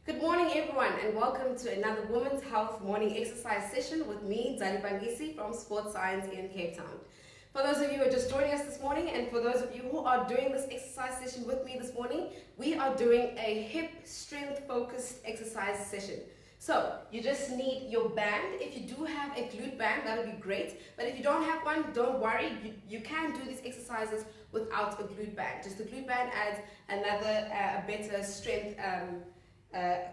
Good morning everyone and welcome to another Women's Health Morning Exercise session with me, Nzali Bangisi from Sports Science in Cape Town. For those of you who are just joining us this morning and for those of you who are doing this exercise session with me this morning, we are doing a hip strength focused exercise session. So you just need your band. If you do have a glute band, that would be great. But if you don't have one, don't worry. You can do these exercises without a glute band. Just the glute band adds another better strength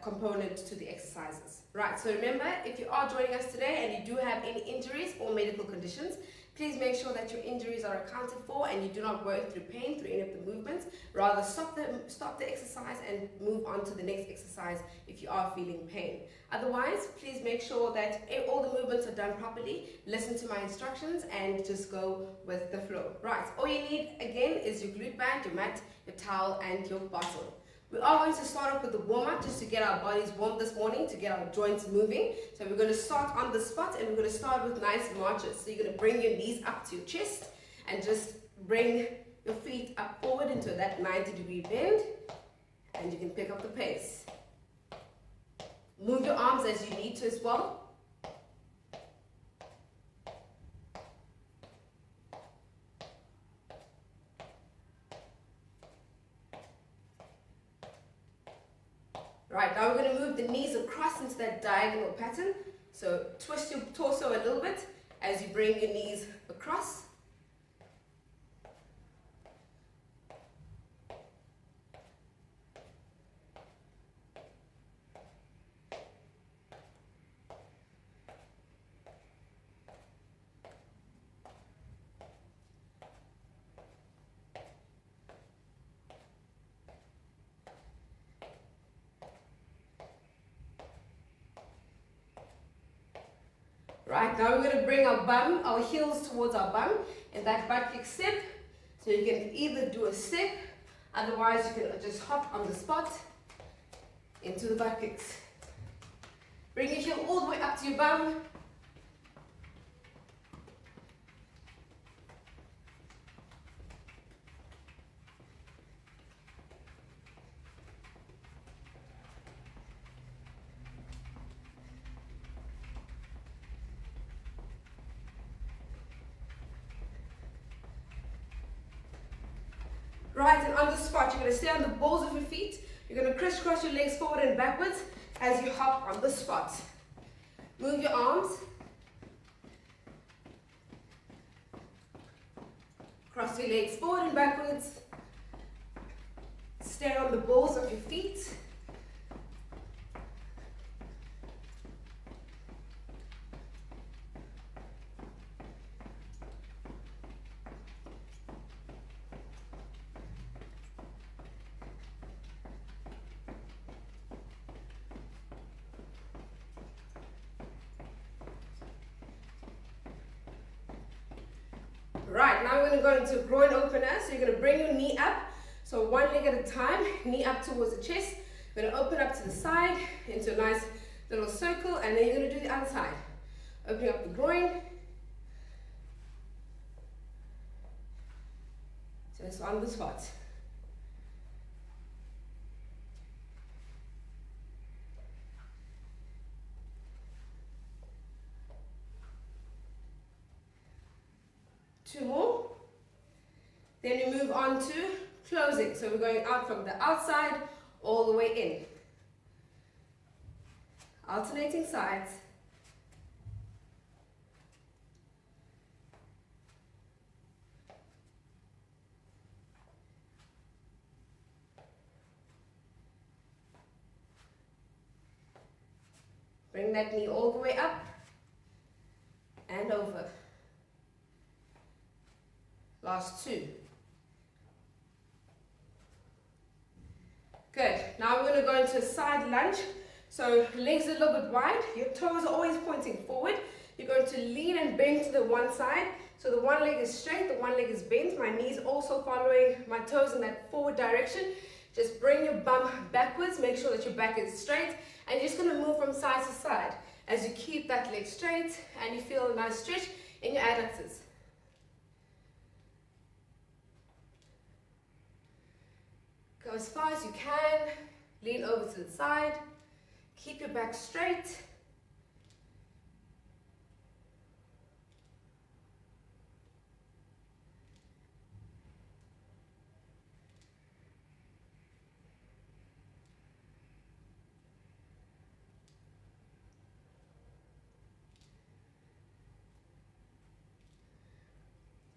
component to the exercises. Right, so remember, if you are joining us today and you do have any injuries or medical conditions, please make sure that your injuries are accounted for and you do not work through pain through any of the movements. Rather stop the exercise and move on to the next exercise if you are feeling pain. Otherwise, please make sure that all the movements are done properly, listen to my instructions and just go with the flow. Right, all you need again is your glute band, your mat, your towel and your bottle. We are going to start off with the warm-up just to get our bodies warm this morning, to get our joints moving. So we're going to start on the spot and we're going to start with nice marches. So you're going to bring your knees up to your chest and just bring your feet up forward into that 90-degree bend and you can pick up the pace. Move your arms as you need to as well. Right, now we're going to move the knees across into that diagonal pattern. So twist your torso a little bit as you bring your knees across. Right, now we're going to bring our heels towards our bum in that butt kick step. So you can either do a step, otherwise you can just hop on the spot into the butt kicks. Bring your heel all the way up to your bum. Right, and on the spot, you're going to stay on the balls of your feet. You're going to crisscross your legs forward and backwards as you hop on the spot. Move your arms. Cross your legs forward and backwards. Stay on the balls of your feet. Right, now we're going to go into groin opener. So you're going to bring your knee up. So one leg at a time, knee up towards the chest. You're going to open up to the side into a nice little circle, and then you're going to do the other side. Opening up the groin. Just on the spot. Two more. Then we move on to closing. So we're going out from the outside all the way in. Alternating sides. Bring that knee all the way up and over. Last two. Good. Now we're going to go into a side lunge. So legs are a little bit wide. Your toes are always pointing forward. You're going to lean and bend to the one side. So the one leg is straight, the one leg is bent. My knees also following my toes in that forward direction. Just bring your bum backwards. Make sure that your back is straight. And you're just going to move from side to side as you keep that leg straight and you feel a nice stretch in your adductors. Go as far as you can, lean over to the side. Keep your back straight.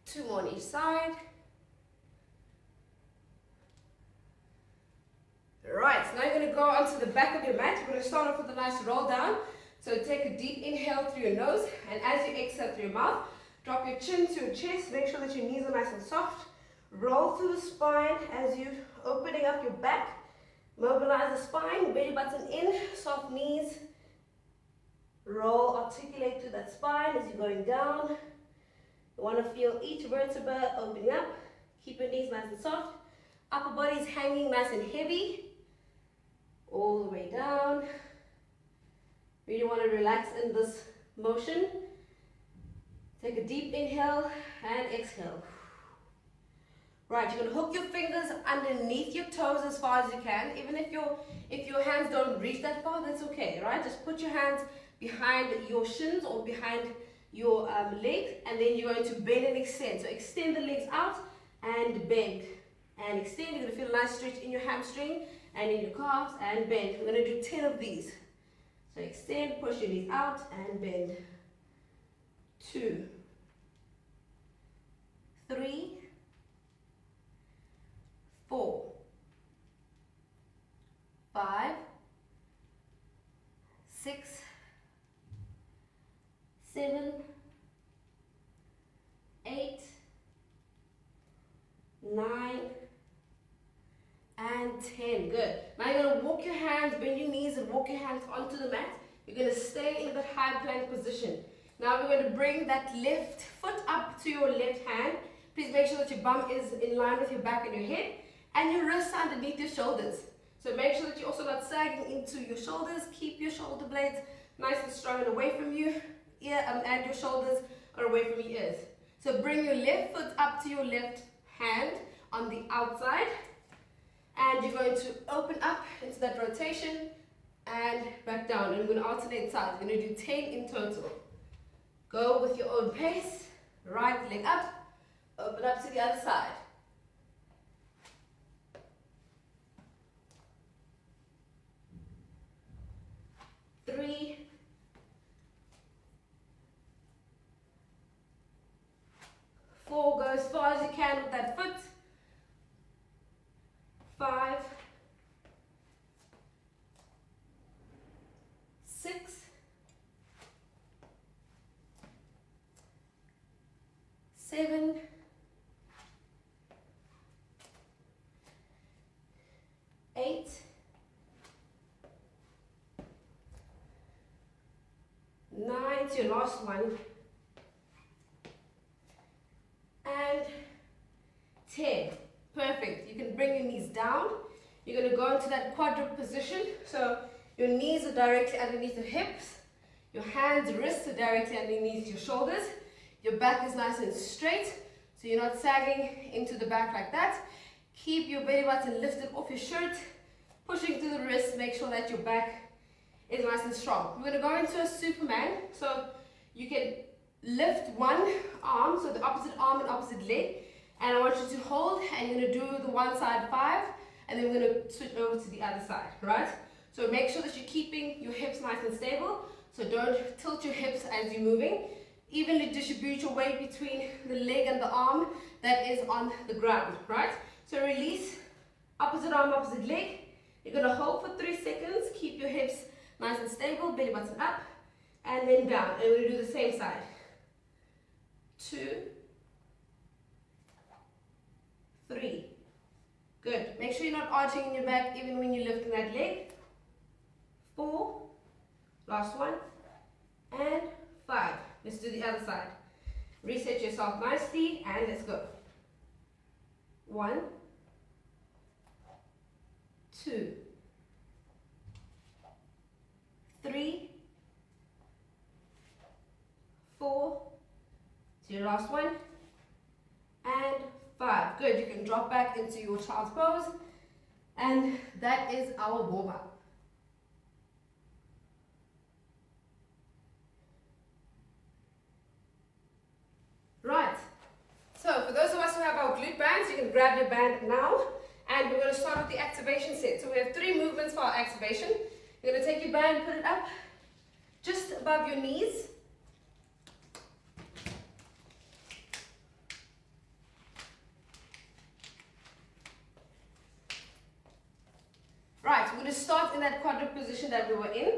Two more on each side. Right, so now you're going to go onto the back of your mat. We're going to start off with a nice roll down. So take a deep inhale through your nose, and as you exhale through your mouth, drop your chin to your chest. Make sure that your knees are nice and soft. Roll through the spine as you're opening up your back. Mobilize the spine, belly button in, soft knees. Roll, articulate through that spine as you're going down. You want to feel each vertebra opening up. Keep your knees nice and soft. Upper body is hanging nice and heavy. All the way down. Really want to relax in this motion. Take a deep inhale and exhale. Right, you're going to hook your fingers underneath your toes as far as you can. Even if your hands don't reach that far, that's okay, right? Just put your hands behind your shins or behind your legs, and then you're going to bend and extend. So extend the legs out and bend and extend. You're going to feel a nice stretch in your hamstring and in your calves, and bend. We're going to do 10 of these. So extend, push your knees out and bend. 2, 3, 4, 5, 6, 7, 8, 9, and 10. Good. Now you're going to walk your hands, bend your knees and walk your hands onto the mat. You're going to stay in that high plank position. Now we're going to bring that left foot up to your left hand. Please make sure that your bum is in line with your back and your head, and your wrists underneath your shoulders. So make sure that you're also not sagging into your shoulders. Keep your shoulder blades nice and strong and away from you. And your shoulders are away from your ears. So bring your left foot up to your left hand on the outside, and you're going to open up into that rotation and back down. And we're going to alternate sides. We're going to do 10 in total. Go with your own pace. Right leg up, open up to the other side. Three, 4, go as far as you can with that foot. 5, 6, 7, 8, 9, to your last one, and 10. Perfect. You can bring your knees down. You're going to go into that quadruped position. So your knees are directly underneath your hips. Your hands, wrists are directly underneath your shoulders. Your back is nice and straight, so you're not sagging into the back like that. Keep your belly button lifted off your shirt, pushing through the wrists. Make sure that your back is nice and strong. We're going to go into a Superman. So you can lift one arm, so the opposite arm and opposite leg, and I want you to hold, and you're going to do the one side 5, and then we're going to switch over to the other side, right? So make sure that you're keeping your hips nice and stable, so don't tilt your hips as you're moving. Evenly distribute your weight between the leg and the arm that is on the ground, right? So release, opposite arm, opposite leg. You're going to hold for 3 seconds, keep your hips nice and stable, belly button up, and then down. And we're going to do the same side. 2, 3. Good. Make sure you're not arching in your back even when you're lifting that leg. 4. Last one. And 5. Let's do the other side. Reset yourself nicely and let's go. 1, 2, 3, 4. To your last one. And 5. Good. You can drop back into your child's pose. And that is our warm-up. Right. So for those of us who have our glute bands, you can grab your band now. And we're going to start with the activation set. So we have 3 movements for our activation. You're going to take your band, put it up just above your knees. Right, we're going to start in that quadruped position that we were in.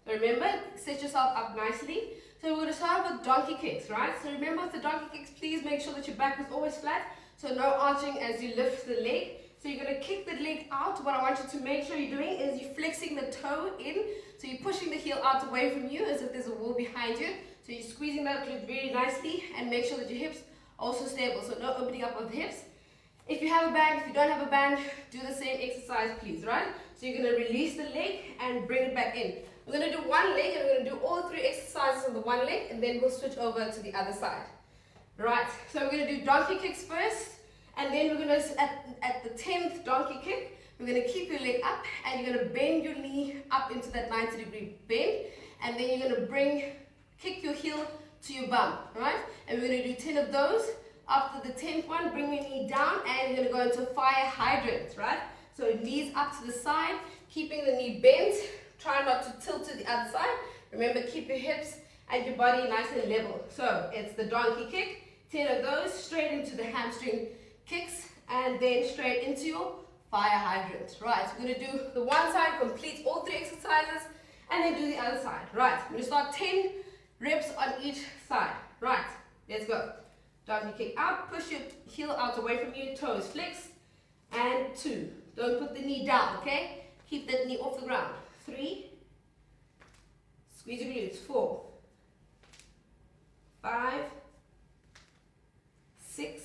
So remember, set yourself up nicely. So we're going to start with donkey kicks, right? So remember with the donkey kicks, please make sure that your back is always flat. So no arching as you lift the leg. So you're going to kick the leg out. What I want you to make sure you're doing is you're flexing the toe in. So you're pushing the heel out away from you as if there's a wall behind you. So you're squeezing that glute very nicely and make sure that your hips are also stable. So no opening up of the hips. If you have a band, if you don't have a band, do the same exercise please, right? So you're going to release the leg and bring it back in. We're going to do one leg and we're going to do all 3 exercises on the one leg and then we'll switch over to the other side. Right, so we're going to do donkey kicks first. And then we're going to, at the 10th donkey kick, we're going to keep your leg up and you're going to bend your knee up into that 90-degree bend. And then you're going to kick your heel to your bum, right? And we're going to do 10 of those. After the 10th one, bring your knee down and you're going to go into a fire hydrant, right? So knees up to the side, keeping the knee bent. Try not to tilt to the other side. Remember, keep your hips and your body nice and level. So it's the donkey kick, 10 of those, straight into the hamstring kicks and then straight into your fire hydrant. Right, we're going to do the one side, complete all 3 exercises and then do the other side. Right, we're going to start 10 reps on each side. Right, let's go. Donkey kick out, push your heel out away from you, toes flex, and 2. Don't put the knee down, okay? Keep that knee off the ground. 3, squeeze your glutes. 4, 5, 6,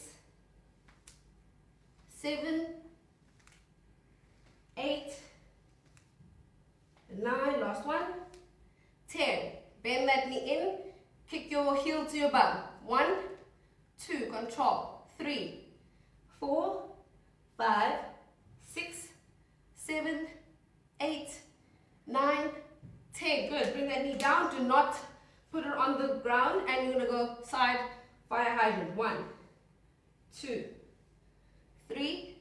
7, 8, 9, last one, 10. Bend that knee in, kick your heel to your bum. 1, 2, control. 3, 4, 5, 6, 7, 8, 9, 10. Good. Bring that knee down. Do not put it on the ground. And you're going to go side fire hydrant. 1, 2, 3,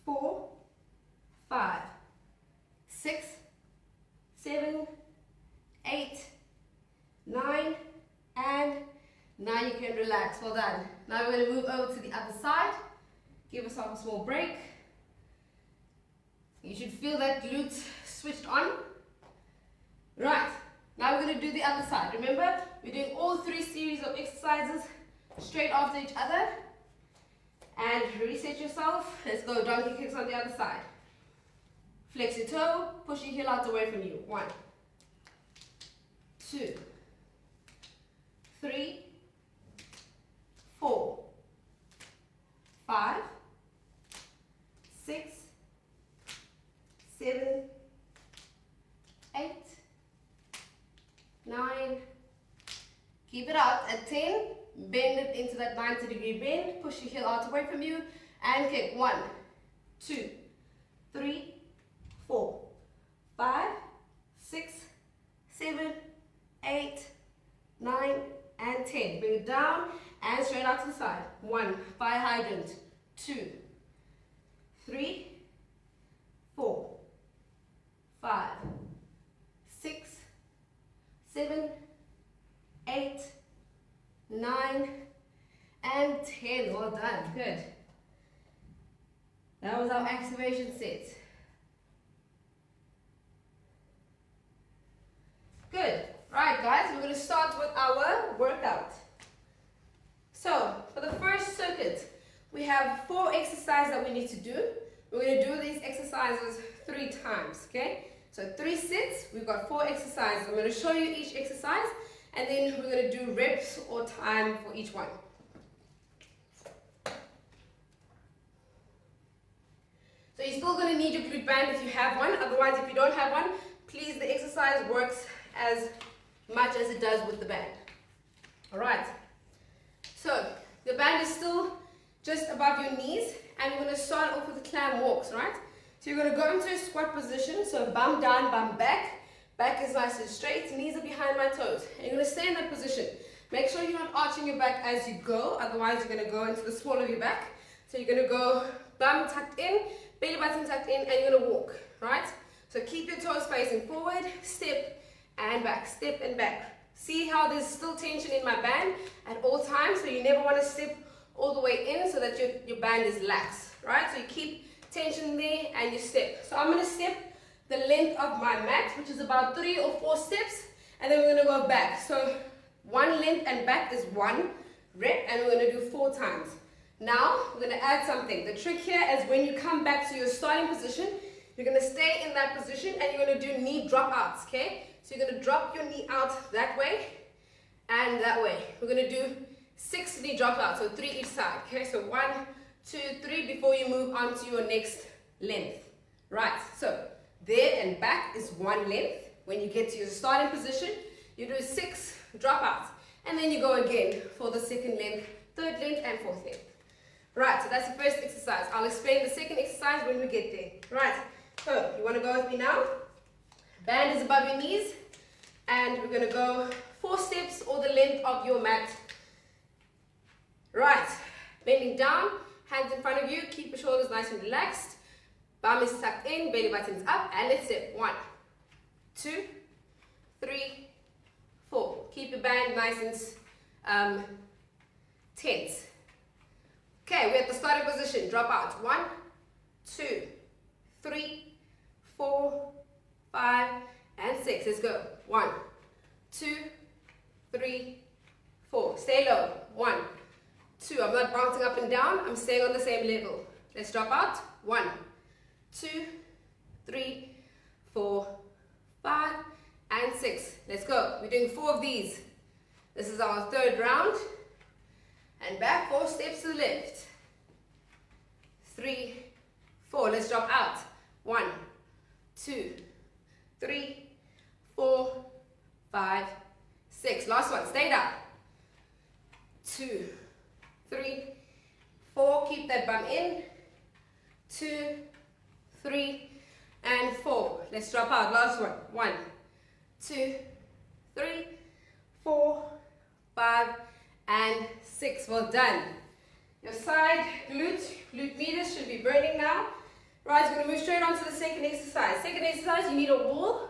4, 5, 6, 7, 8, 9, and now you can relax. Well done. Now we're going to move over to the other side. Give yourself a small break. You should feel that glute switched on. Right. Now we're going to do the other side. Remember, we're doing all 3 series of exercises straight after each other. And reset yourself. Let's go. Donkey kicks on the other side. Flex your toe. Push your heel out away from you. 1, 2, 3, 4, 5, 6, 7, 8, 9. Keep it out at 10. Bend it into that 90-degree bend. Push your heel out away from you. And kick. 1, 2, 3, 4, 5, 6, 7, 8, 9, and 10. Bring it down and straight out to the side. 1, fire hydrant. 2, 3, 4, 5, 6, 7, 8, 9, and 10. Well done. Good. That was our activation set. Good. Right, guys, we're going to start with our workout. So, for the first circuit, we have 4 exercises that we need to do. We're going to do these exercises 3 times, okay? So 3 sets, we've got 4 exercises. I'm going to show you each exercise, and then we're going to do reps or time for each one. So you're still going to need your glute band if you have one. Otherwise, if you don't have one, please, the exercise works as much as it does with the band. All right. So the band is still just above your knees, and we're going to start off with the clam walks, right? So you're going to go into a squat position, so bum down, bum back. Back is nice and straight, knees are behind my toes. And you're going to stay in that position. Make sure you're not arching your back as you go, otherwise you're going to go into the small of your back. So you're going to go bum tucked in, belly button tucked in, and you're going to walk, right? So keep your toes facing forward, step and back, step and back. See how there's still tension in my band at all times, so you never want to step all the way in so that your band is lax, right? So you keep tension there and you step. So I'm going to step the length of my mat, which is about 3 or 4 steps, and then we're going to go back. So one length and back is 1 rep, and we're going to do 4 times. Now we're going to add something. The trick here is when you come back to your starting position, you're going to stay in that position and you're going to do knee drop outs, okay? So you're going to drop your knee out that way and that way. We're going to do 6 knee drop outs, so 3 each side, okay? So 1, 2, 3 before you move on to your next length. Right, so there and back is 1 length. When you get to your starting position, you do 6 drop outs. And then you go again for the second length, third length, and fourth length. Right, so that's the first exercise. I'll explain the second exercise when we get there. Right, so you want to go with me now? Band is above your knees, and we're going to go 4 steps or the length of your mat. Right, bending down, hands in front of you, keep your shoulders nice and relaxed. Bum is tucked in, belly button's up, and let's step. 1, 2, 3, 4. Keep your band nice and tense. Okay, we're at the starting position. Drop out. 1, 2, 3, 4, 5, and 6. Let's go. 1, 2, 3, 4. Stay low. 1, 2. I'm not bouncing up and down. I'm staying on the same level. Let's drop out. 1, 2, 3, 4, 5, and 6. Let's go. We're doing 4 of these. This is our third round. And back, 4 steps to the left. 3, 4. Let's drop out. 1, 2, 3, 4, 5, 6. Last one. Stay down. 2, 3, 4. Keep that bum in. 2, 3, and 4. Let's drop out. Last one. 1, 2, 3, 4, 5, and 6. Well done. Your side glute meters should be burning now. Right, we're going to move straight on to the second exercise. Second exercise, you need a wall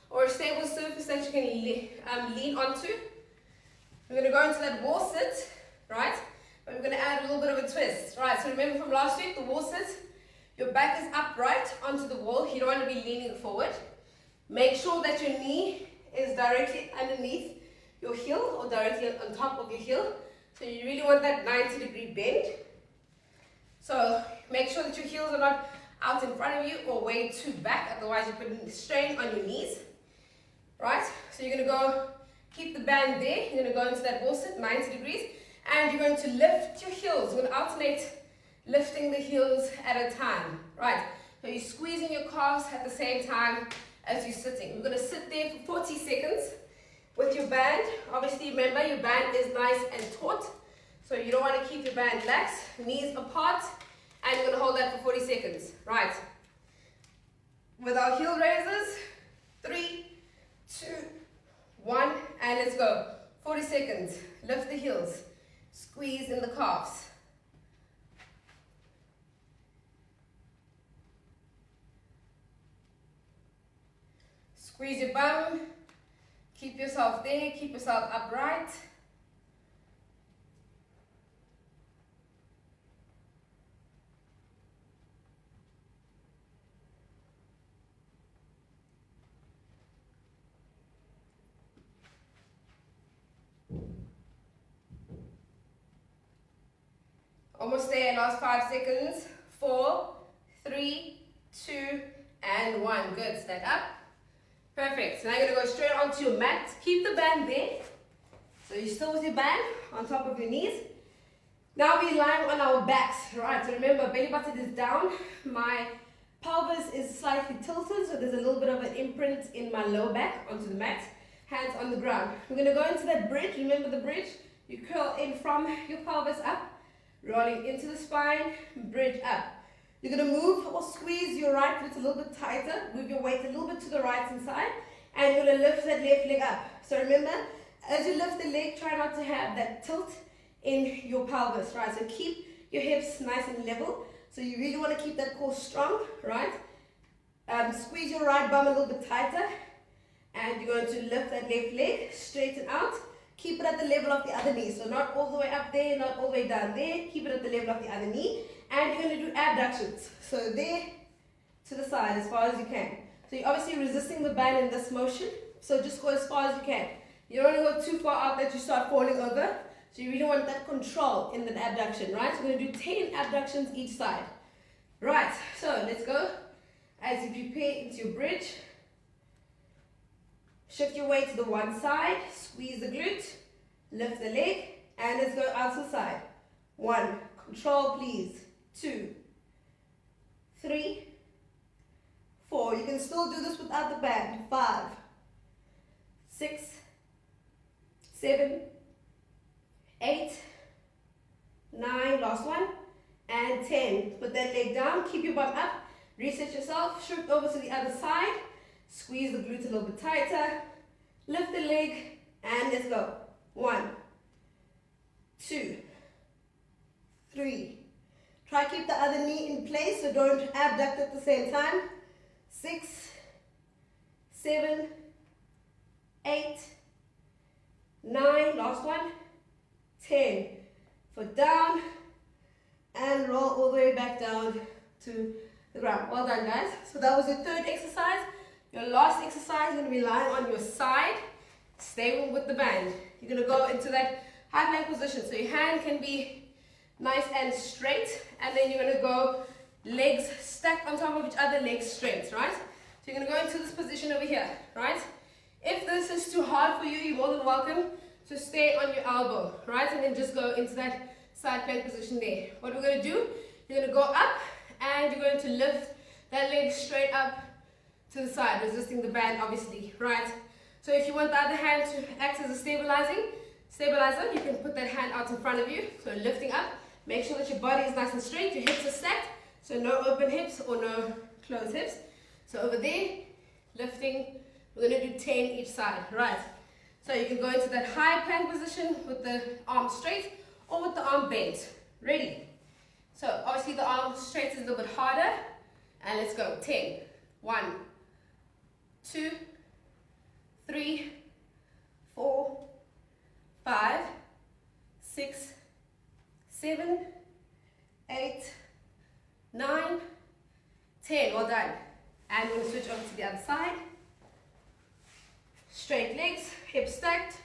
or a stable surface that you can lean onto. We're going to go into that wall sit, right? But we're going to add a little bit of a twist. Right, so remember from last week, the wall sit, your back is upright onto the wall. You don't want to be leaning forward. Make sure that your knee is directly underneath your heel or directly on top of your heel. So you really want that 90-degree bend. So make sure that your heels are not out in front of you or way too back, otherwise you're putting strain on your knees. Right? So you're going to go, keep the band there. You're going to go into that wall sit, 90 degrees, and you're going to lift your heels. You're going to alternate lifting the heels at a time. Right? So you're squeezing your calves at the same time as you're sitting. We're going to sit there for 40 seconds. With your band, obviously remember your band is nice and taut, so you don't want to keep your band lax, knees apart, and you're going to hold that for 40 seconds. Right. With our heel raisers, 3, 2, 1, and let's go. 40 seconds. Lift the heels. Squeeze in the calves. Squeeze your bum. Keep yourself there, keep yourself upright. Almost there, last 5 seconds. 4, 3, 2, and 1. Good, stand up. Perfect. So now you're going to go straight onto your mat. Keep the band there. So you're still with your band on top of your knees. Now we're lying on our backs. Right, so remember, belly button is down. My pelvis is slightly tilted, so there's a little bit of an imprint in my lower back onto the mat. Hands on the ground. We're going to go into that bridge. Remember the bridge? You curl in from your pelvis up, rolling into the spine, bridge up. You're going to move or squeeze your right foot a little bit tighter, move your weight a little bit to the right hand side, and you're going to lift that left leg up. So remember, As you lift the leg, try not to have that tilt in your pelvis, right? So keep your hips nice and level. So you really want to keep that core strong, right? Squeeze your right bum a little bit tighter. And you're going to lift that left leg, straighten out. Keep it at the level of the other knee. So not all the way up there, not all the way down there. Keep it at the level of the other knee. And you're going to do abductions. So there to the side as far as you can. So you're obviously resisting the band in this motion. So just go as far as you can. You don't want to go too far out that you start falling over. So you really want that control in the abduction, right? So we're going to do 10 abductions each side. Right, so let's go. As you prepare into your bridge, shift your weight to the one side, squeeze the glute, lift the leg, and let's go out to the side. 1, control please. 2, 3, 4. You can still do this without the band. 5, 6, 7, 8, 9, last one, and 10. Put that leg down, keep your bum up, reset yourself, shift over to the other side, squeeze the glutes a little bit tighter, lift the leg, and let's go. 1, 2, 3. Try keep the other knee in place, so don't abduct at the same time. 6, 7, 8, 9, last one, 10. Foot down, and roll all the way back down to the ground. Well done, guys. So that was your third exercise. Your last exercise is going to be lying on your side. Stay with the band. You're going to go into that high plank position. So your hand can be nice and straight, and then you're going to go legs stacked on top of each other, legs straight, right? So you're going to go into this position over here, right? If this is too hard for you, you're more than welcome to stay on your elbow, right? And then just go into that side plank position there. What we're going to do, you're going to go up, and you're going to lift that leg straight up to the side, resisting the band, obviously, right? So if you want the other hand to act as a stabilizer, you can put that hand out in front of you. So lifting up, make sure that your body is nice and straight, your hips are stacked, so no open hips or no closed hips. So over there, lifting, we're going to do 10 each side, right? So you can go into that high plank position with the arm straight or with the arm bent. Ready? So obviously the arm straight is a little bit harder, and let's go. 10. 1, 2, 3, 4, 5, 6, 7, 8, 9, 10. Well done. And we're going to switch over to the other side. Straight legs, hips stacked.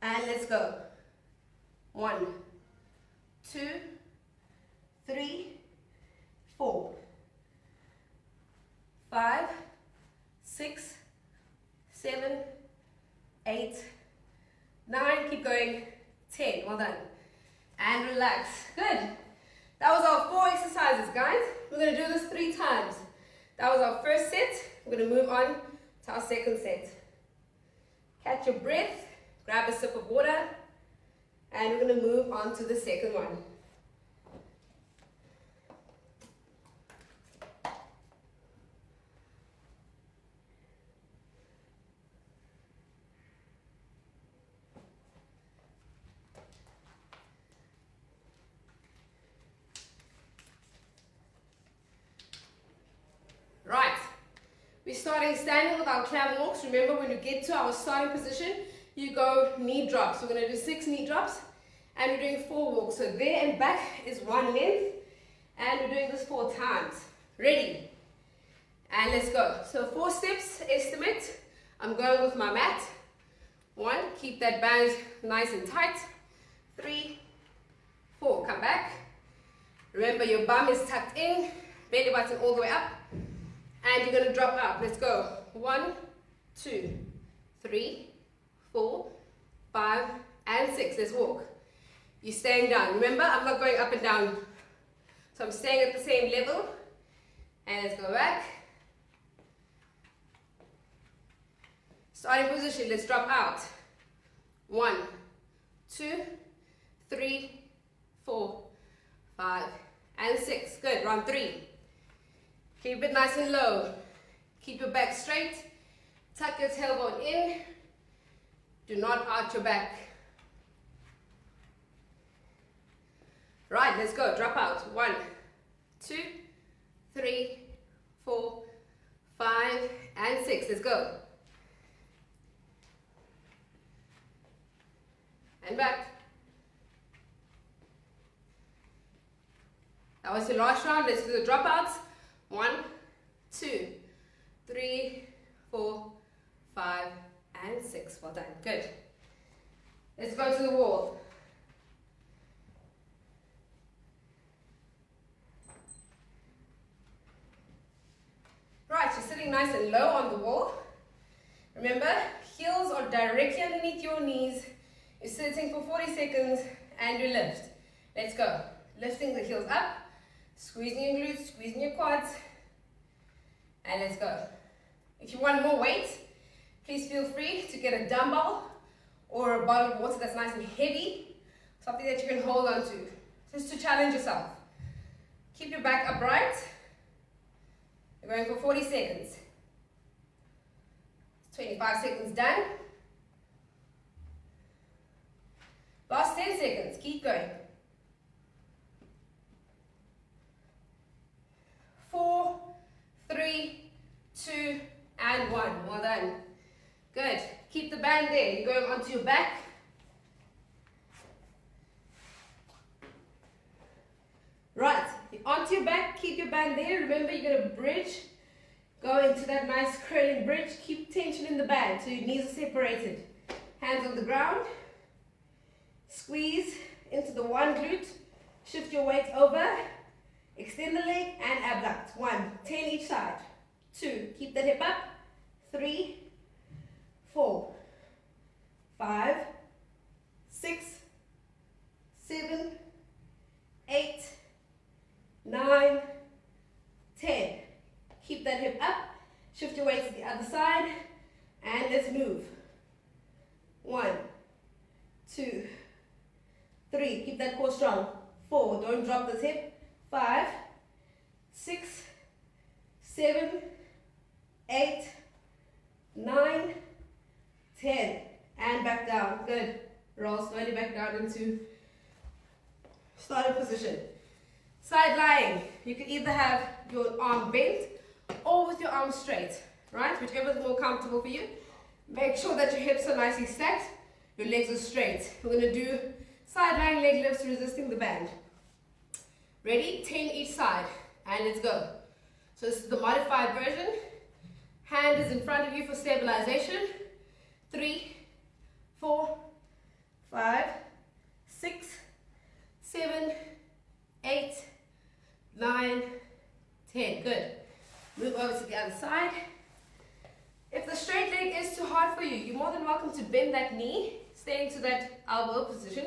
And let's go. 1, 2, 3, 4, 5, 6, 7, 8, 9. Keep going. 10. Well done. And relax. Good. That was our 4 exercises, guys. We're going to do this 3 times. That was our first set. We're going to move on to our second set. Catch your breath. Grab a sip of water. And we're going to move on to the second one. Right, we're starting standing with our clam walks. Remember, when you get to our starting position, you go knee drops. We're going to do 6 knee drops, and we're doing 4 walks. So there and back is 1 length, and we're doing this 4 times. Ready? And let's go. So 4 steps, estimate. I'm going with my mat. 1, keep that band nice and tight. 3, 4, come back. Remember, your bum is tucked in, belly button all the way up. And you're going to drop out. Let's go. 1, 2, 3, 4, 5, and 6. Let's walk. You're staying down. Remember, I'm not going up and down. So I'm staying at the same level. And let's go back. Starting position. Let's drop out. 1, 2, 3, 4, 5, and 6. Good. Round 3. Keep it nice and low. Keep your back straight. Tuck your tailbone in. Do not arch your back. Right, let's go. Drop out. 1, 2, 3, 4, 5, and 6. Let's go. And back. That was your last round. Let's do the dropouts. 1, 2, 3, 4, 5, and 6. Well done. Good. Let's go to the wall. Right, you're sitting nice and low on the wall. Remember, heels are directly underneath your knees. You're sitting for 40 seconds and you lift. Let's go. Lifting the heels up, squeezing your glutes, squeezing your quads, and let's go. If you want more weight, please feel free to get a dumbbell or a bottle of water that's nice and heavy, something that you can hold on to, just to challenge yourself. Keep your back upright. We're going for 40 seconds. 25 seconds done. Last 10 seconds, keep going. 4, 3, 2, and 1. Well done. Good. Keep the band there. You're going onto your back. Right. Onto your back, keep your band there. Remember, you're going to bridge. Go into that nice curling bridge. Keep tension in the band so your knees are separated. Hands on the ground. Squeeze into the one glute. Shift your weight over. Extend the leg and abduct. 1, 10 each side. 2, keep that hip up. 3, 4, 5, 6, 7, 8, 9, 10. Keep that hip up. Shift your weight to the other side. And let's move. 1, 2, 3. Keep that core strong. 4. Don't drop this hip. 5, 6, 7, 8, 9, 10. And back down. Good. Roll slowly back down into starting position. Side lying. You can either have your arm bent or with your arms straight. Right? Whichever is more comfortable for you. Make sure that your hips are nicely stacked. Your legs are straight. We're going to do side lying leg lifts resisting the band. Ready? 10 each side. And let's go. So this is the modified version. Hand is in front of you for stabilization. 3, 4, 5, 6, 7, 8, 9, 10. Good. Move over to the other side. If the straight leg is too hard for you, you're more than welcome to bend that knee. Stay into that elbow position.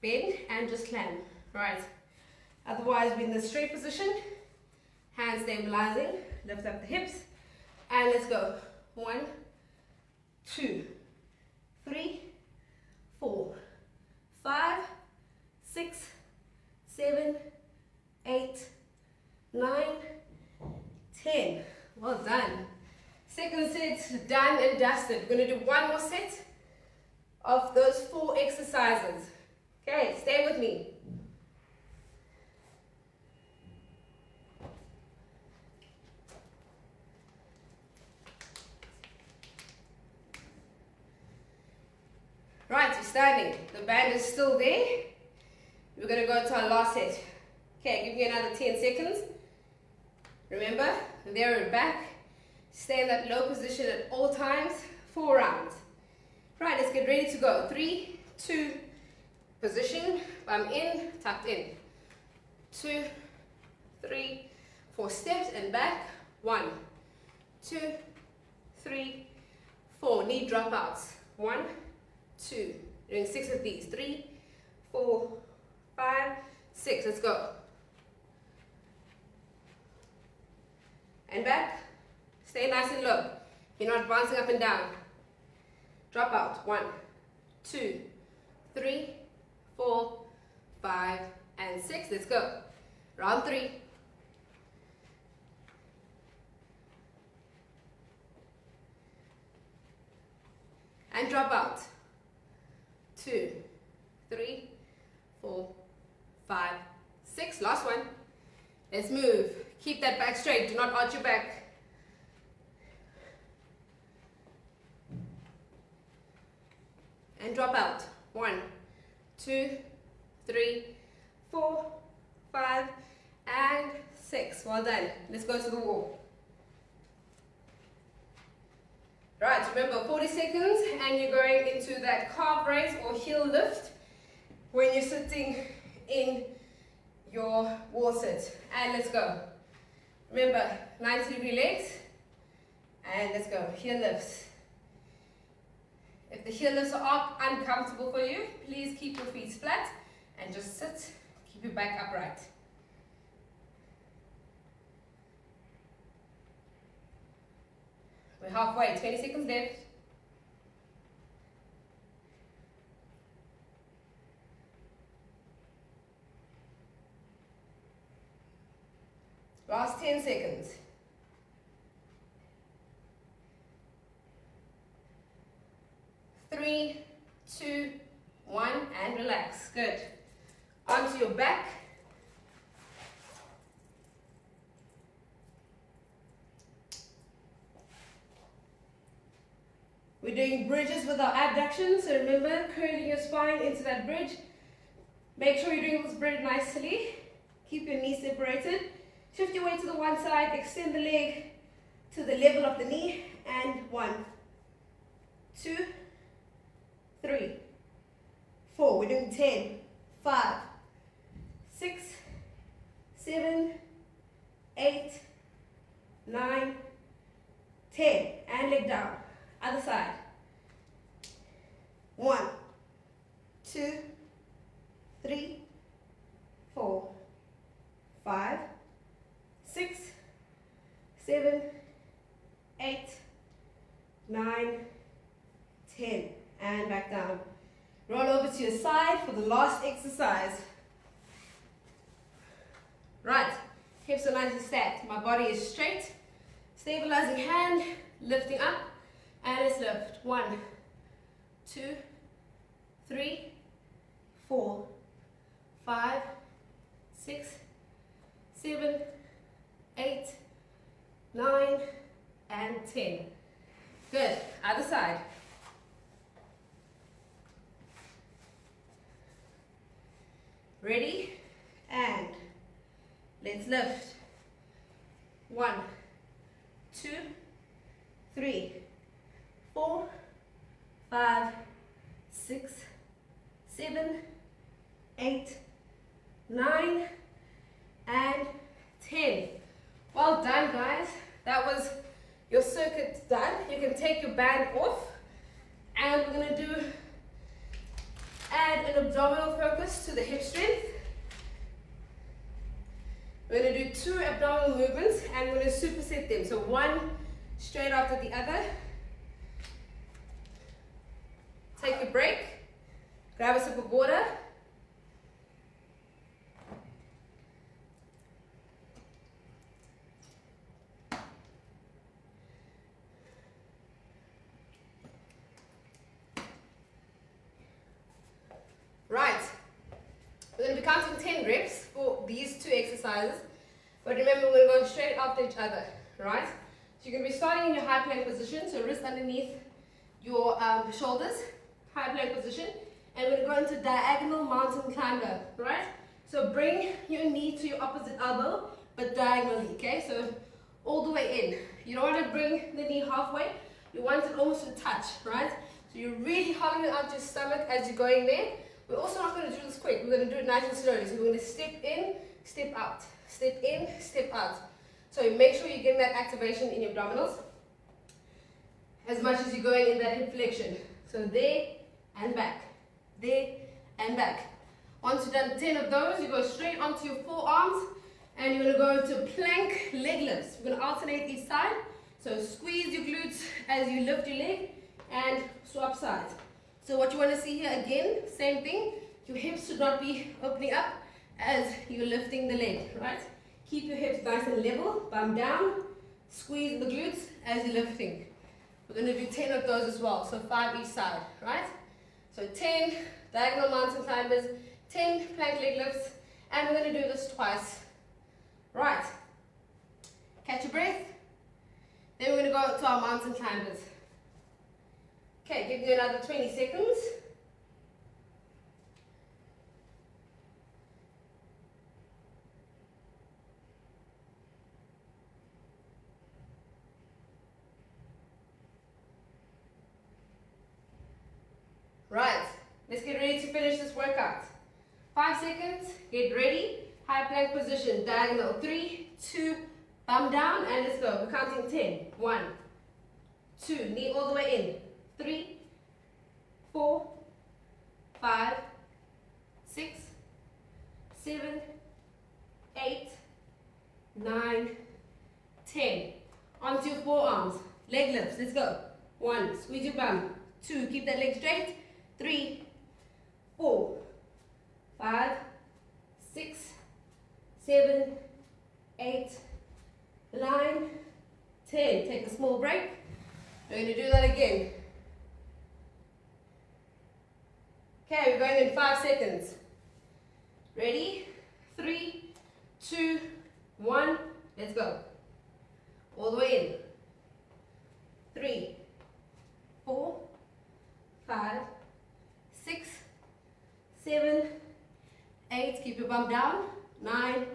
Bend and just climb. Right. Otherwise, be in the straight position. Hands stabilizing. Lift up the hips. And let's go. 1, 2, 3, 4, 5, 6, 7, 8, 9, 10. Well done. Second set done and dusted. We're going to do one more set of those 4 exercises. Okay, stay with me. Right, you're standing. The band is still there. We're going to go to our last set. Okay, give me another 10 seconds. Remember, there and back. Stay in that low position at all times. 4 rounds. Right, let's get ready to go. 3, 2, position. Bum in, tucked in. 2, 3, 4 steps and back. 1, 2, 3, 4. Knee dropouts. 1, 2. Doing 6 of these. 3, 4, 5, 6. Let's go. And back. Stay nice and low. You're not bouncing up and down. Drop out. 1, 2, 3, 4, 5, and 6. Let's go. Round 3. And drop out. 2, 3, 4, 5, 6. Last one. Let's move. Keep that back straight. Do not arch your back. And drop out. 1, 2, 3, 4, 5, and 6. Well done. Let's go to the wall. Right, remember 40 seconds and you're going into that calf raise or heel lift when you're sitting in your wall sit. And let's go. Remember, 90-degree legs. And let's go. Heel lifts. If the heel lifts are uncomfortable for you, please keep your feet flat and just sit. Keep your back upright. We're halfway, 20 seconds left. Last 10 seconds. 3, 2, 1, and relax. Good. Onto your back. We're doing bridges with our abduction, so remember curling your spine into that bridge. Make sure you're doing this bridge nicely. Keep your knees separated. Shift your weight to the one side, extend the leg to the level of the knee, and 1, 2, 3, 4. We're doing 10, 5, 6, 7, 8, 9, 10. And leg down. Other side. 1, 2, 3, 4, 5, 6, 7, 8, 9, 10. And back down. Roll over to your side for the last exercise. Right. Hips are nice and stacked. My body is straight. Stabilizing hand. Lifting up. And let's lift. 1, 2, 3, 4, 5, 6, 7, 8, 9, and 10. Good. Other side. Ready? And let's lift. 1, 2, 3, 4, 5, 6, 7, 8, 9, and 10. Well done, guys. That was your circuit done. You can take your band off, and we're going to add an abdominal focus to the hip strength. We're going to do 2 abdominal movements, and we're going to superset them. So 1 straight after the other. Take a break, grab a sip of water. Right, we're going to be counting 10 reps for these 2 exercises, but remember we're going to go straight after each other, right? So you're going to be starting in your high plank position, so wrist underneath your shoulders. High plank position, and we're going to go into diagonal mountain climber, right? So bring your knee to your opposite elbow, but diagonally, okay? So all the way in. You don't want to bring the knee halfway, you want it almost to touch, right? So you're really hollowing out your stomach as you're going there. We're also not going to do this quick, we're going to do it nice and slowly. So we're going to step in, step out, step in, step out. So make sure you're getting that activation in your abdominals as much as you're going in that hip flexion. So there, and back, there and back. Once you've done 10 of those, you go straight onto your forearms and you're going to go into plank leg lifts. We're going to alternate each side. So squeeze your glutes as you lift your leg and swap sides. So what you want to see here again, same thing. Your hips should not be opening up as you're lifting the leg, right? Keep your hips nice and level, bum down, squeeze the glutes as you're lifting. We're going to do 10 of those as well, so 5 each side, right? So 10 diagonal mountain climbers, 10 plank leg lifts, and we're going to do this twice. Right. Catch your breath. Then we're going to go to our mountain climbers. Okay, give me another 20 seconds. Right, let's get ready to finish this workout. 5 seconds, get ready. High plank position, diagonal. 3, 2, bum down, and let's go. We're counting 10. 1, 2, knee all the way in. 3, 4, 5, 6, 7, 8, 9, 10. Onto your forearms. Leg lifts, let's go. 1, squeeze your bum. 2, keep that leg straight. 3, 4, 5, 6, 7, 8, 9, 10. Take a small break. We're going to do that again. Okay, we're going in 5 seconds. Ready? 3, 2, 1. Let's go. All the way in. 3, 4, 5, 6, 7, 8. Keep your bum down. 9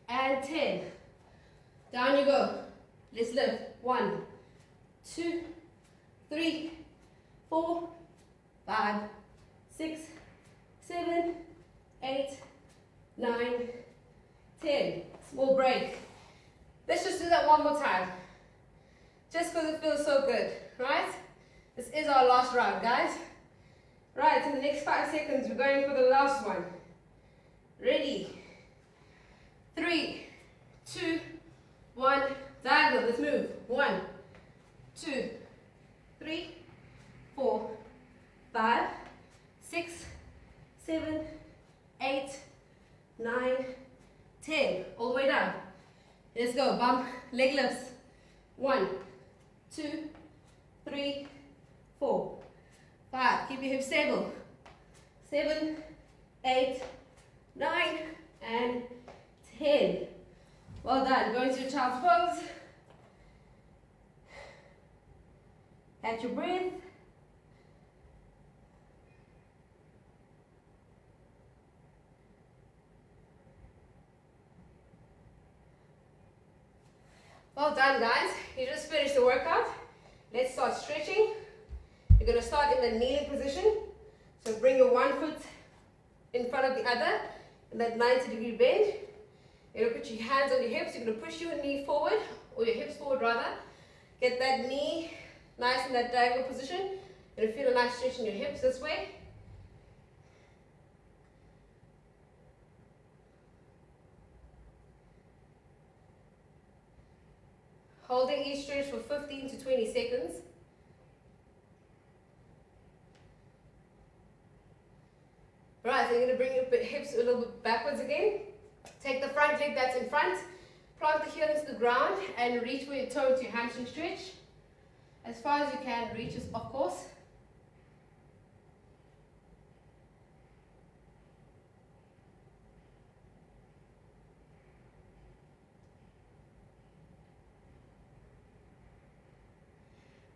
and 10. Down you go. Let's lift. 1, 2, 3, 4, 5, 6, 7, 8, 9, 10. Small break. Let's just do that one more time. Just because it feels so good, right? This is our last round, guys. Right, in the next 5 seconds, we're going for the last one. Ready? 3, 2, 1. Diagonal. Let's move. 1, 2, 3, 4, 5, 6, 7, 8, 9, 10. All the way down. Let's go. Bump. Leg lifts. 1, 2, 3, 4, 5. Keep your hips stable. 7, 8, 9, and 10. Well done. Go into your child's pose. Catch your breath. Well done, guys. You just finished the workout. Let's start stretching. You're going to start in the kneeling position. So bring your one foot in front of the other in that 90-degree bend. You're going to put your hands on your hips. You're going to push your knee forward, or your hips forward rather. Get that knee nice in that diagonal position. You're going to feel a nice stretch in your hips this way. Holding each stretch for 15 to 20 seconds. Right, so you're going to bring your hips a little bit backwards again. Take the front leg that's in front, plant the heel into the ground, and reach for your toe to your hamstring stretch. As far as you can reach, of course.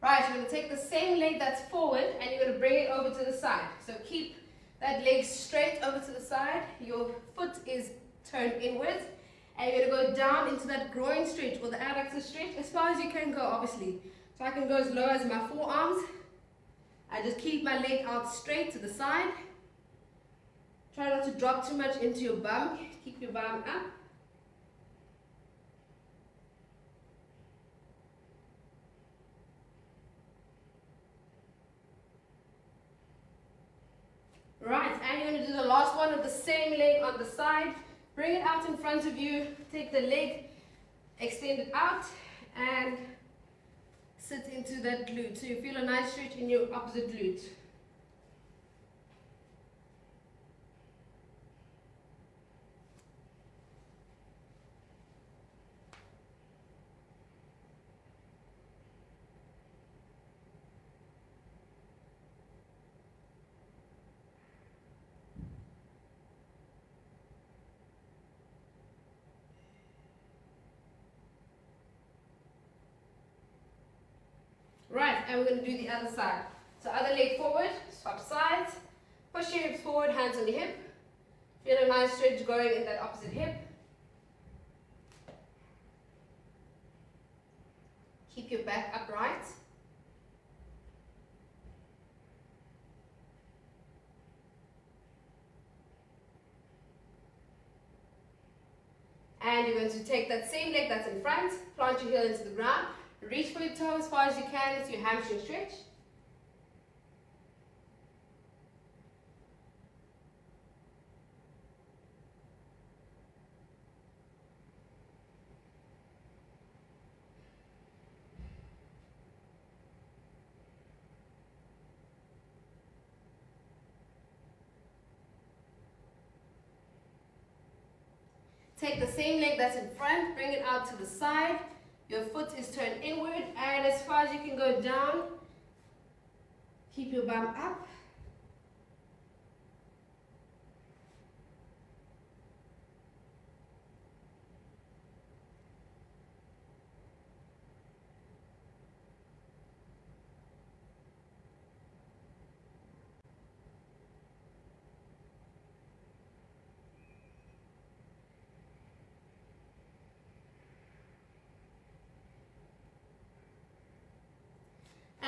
Right, you're going to take the same leg that's forward and you're going to bring it over to the side. So keep that leg straight over to the side. Your foot is turned inwards. And you're going to go down into that groin stretch or the adductor stretch as far as you can go, obviously. So I can go as low as my forearms. I just keep my leg out straight to the side. Try not to drop too much into your bum. Keep your bum up. Right, and you're going to do the last one with the same leg on the side. Bring it out in front of you. Take the leg, extend it out, and sit into that glute. So you feel a nice stretch in your opposite glute. and we're going to do the other side. So other leg forward, swap sides, push your hips forward, hands on your hip. Feel a nice stretch going in that opposite hip. Keep your back upright. And you're going to take that same leg that's in front, plant your heel into the ground, reach for your toe as far as you can into your hamstring stretch. Take the same leg that's in front, bring it out to the side. Your foot is turned inward, and as far as you can go down, keep your bum up.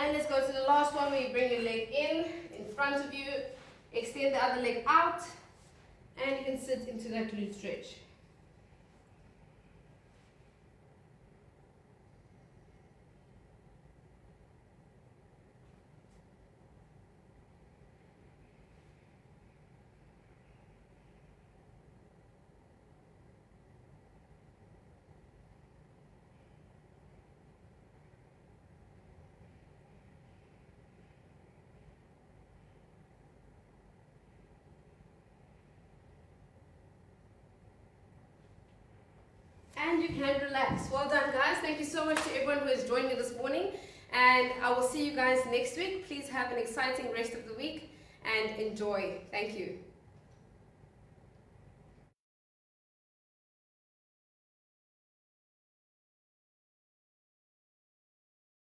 And let's go to the last one where you bring your leg in front of you, extend the other leg out, and you can sit into that glute stretch. And you can relax. Well done, guys. Thank you so much to everyone who has joined me this morning. And I will see you guys next week. Please have an exciting rest of the week and enjoy. Thank you.